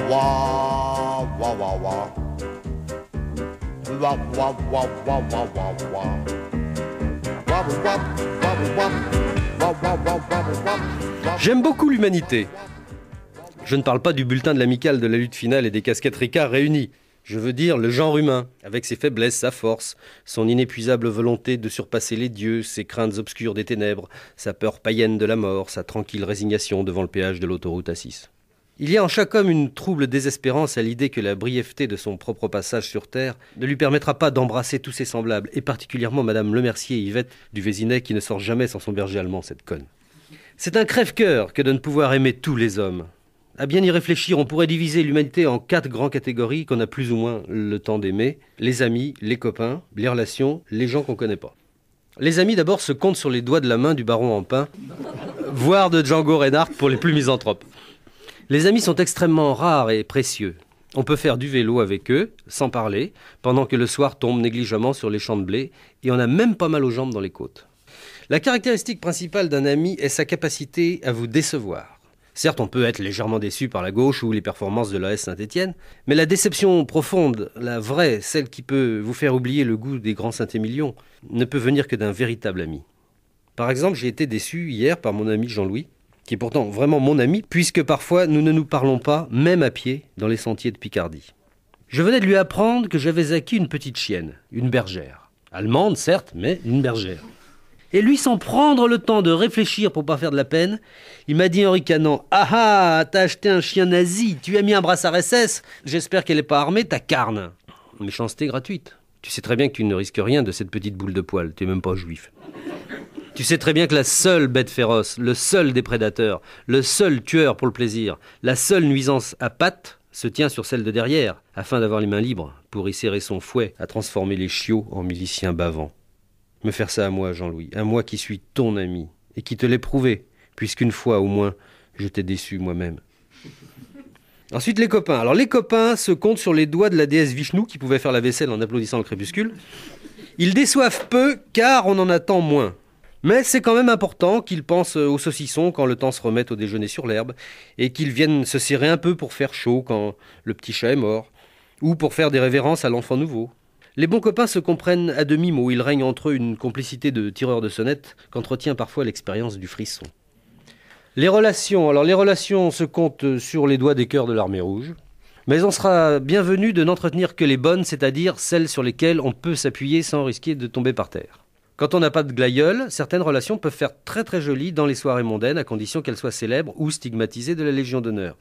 Wah, wah, wah, wah. Wah, wah, wah, wah, wah, wah, wah. Wah, wah, wah, wah, wah. Wah, wah, wah, wah, wah. J'aime beaucoup l'humanité. Je ne parle pas du bulletin de l'amicale de la lutte finale et des casquettes Ricard réunies. Je veux dire le genre humain, avec ses faiblesses, sa force, son inépuisable volonté de surpasser les dieux, ses craintes obscures des ténèbres, sa peur païenne de la mort, sa tranquille résignation devant le péage de l'autoroute A6. Il y a en chaque homme une trouble désespérance à l'idée que la brièveté de son propre passage sur Terre ne lui permettra pas d'embrasser tous ses semblables, et particulièrement Madame Lemercier et Yvette du Vésinet qui ne sort jamais sans son berger allemand, cette conne. C'est un crève-cœur que de ne pouvoir aimer tous les hommes. À bien y réfléchir, on pourrait diviser l'humanité en 4 grandes catégories qu'on a plus ou moins le temps d'aimer. Les amis, les copains, les relations, les gens qu'on ne connaît pas. Les amis d'abord se comptent sur les doigts de la main du baron Empain, voire de Django Reinhardt pour les plus misanthropes. Les amis sont extrêmement rares et précieux. On peut faire du vélo avec eux, sans parler, pendant que le soir tombe négligemment sur les champs de blé, et on a même pas mal aux jambes dans les côtes. La caractéristique principale d'un ami est sa capacité à vous décevoir. Certes, on peut être légèrement déçu par la gauche ou les performances de l'AS Saint-Étienne, mais la déception profonde, la vraie, celle qui peut vous faire oublier le goût des grands Saint-Émilion, ne peut venir que d'un véritable ami. Par exemple, j'ai été déçu hier par mon ami Jean-Louis, qui est pourtant vraiment mon ami, puisque parfois nous ne nous parlons pas, même à pied, dans les sentiers de Picardie. Je venais de lui apprendre que j'avais acquis une petite chienne, une bergère. Allemande, certes, mais une bergère. Et lui, sans prendre le temps de réfléchir pour pas faire de la peine, il m'a dit en ricanant « Ah ah, t'as acheté un chien nazi, tu as mis un brassard SS, j'espère qu'elle n'est pas armée, ta carne !» Méchanceté gratuite. Tu sais très bien que tu ne risques rien de cette petite boule de poil, tu n'es même pas juif. Tu sais très bien que la seule bête féroce, le seul des prédateurs, le seul tueur pour le plaisir, la seule nuisance à pattes se tient sur celle de derrière, afin d'avoir les mains libres pour y serrer son fouet à transformer les chiots en miliciens bavants. Me faire ça à moi, Jean-Louis, à moi qui suis ton ami, et qui te l'ai prouvé, puisqu'une fois au moins, je t'ai déçu moi-même. Ensuite, les copains. Alors les copains se comptent sur les doigts de la déesse Vishnu, qui pouvait faire la vaisselle en applaudissant le crépuscule. Ils déçoivent peu, car on en attend moins. Mais c'est quand même important qu'ils pensent aux saucissons quand le temps se remet au déjeuner sur l'herbe, et qu'ils viennent se serrer un peu pour faire chaud quand le petit chat est mort, ou pour faire des révérences à l'enfant nouveau. Les bons copains se comprennent à demi-mot, il règne entre eux une complicité de tireurs de sonnette qu'entretient parfois l'expérience du frisson. Les relations se comptent sur les doigts des cœurs de l'armée rouge, mais on sera bienvenu de n'entretenir que les bonnes, c'est-à-dire celles sur lesquelles on peut s'appuyer sans risquer de tomber par terre. Quand on n'a pas de glaïeul, certaines relations peuvent faire très très jolies dans les soirées mondaines, à condition qu'elles soient célèbres ou stigmatisées de la Légion d'honneur.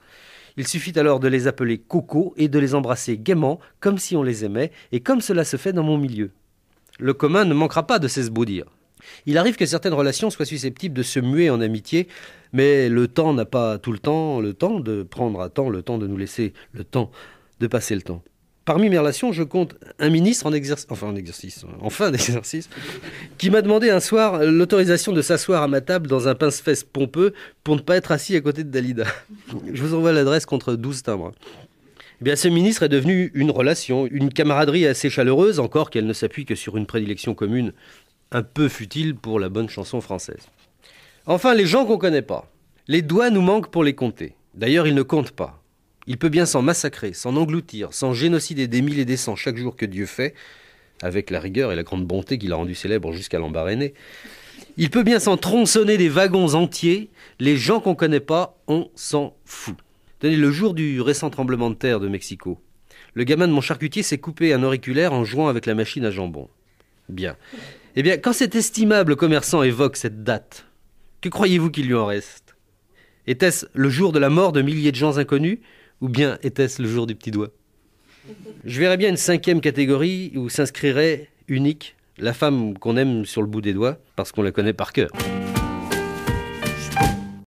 Il suffit alors de les appeler Coco et de les embrasser gaiement, comme si on les aimait, et comme cela se fait dans mon milieu. Le commun ne manquera pas de s'esbaudir. Il arrive que certaines relations soient susceptibles de se muer en amitié, mais le temps n'a pas tout le temps de prendre à temps, le temps de nous laisser le temps de passer le temps. Parmi mes relations, je compte un ministre en fin d'exercice, qui m'a demandé un soir l'autorisation de s'asseoir à ma table dans un pince-fesses pompeux pour ne pas être assis à côté de Dalida. Je vous envoie l'adresse contre 12 timbres. Eh bien, ce ministre est devenu une relation, une camaraderie assez chaleureuse, encore qu'elle ne s'appuie que sur une prédilection commune, un peu futile pour la bonne chanson française. Enfin, les gens qu'on ne connaît pas. Les doigts nous manquent pour les compter. D'ailleurs, ils ne comptent pas. Il peut bien s'en massacrer, s'en engloutir, s'en génocider des mille et des cents chaque jour que Dieu fait, avec la rigueur et la grande bonté qu'il a rendu célèbre jusqu'à l'embarrainer. Il peut bien s'en tronçonner des wagons entiers, les gens qu'on ne connaît pas, on s'en fout. Tenez, le jour du récent tremblement de terre de Mexico, le gamin de mon charcutier s'est coupé un auriculaire en jouant avec la machine à jambon. Bien. Eh bien, quand cet estimable commerçant évoque cette date, que croyez-vous qu'il lui en reste ? Était-ce le jour de la mort de milliers de gens inconnus ? Ou bien était-ce le jour du petit doigt ? Je verrais bien une 5e catégorie où s'inscrirait unique, la femme qu'on aime sur le bout des doigts, parce qu'on la connaît par cœur.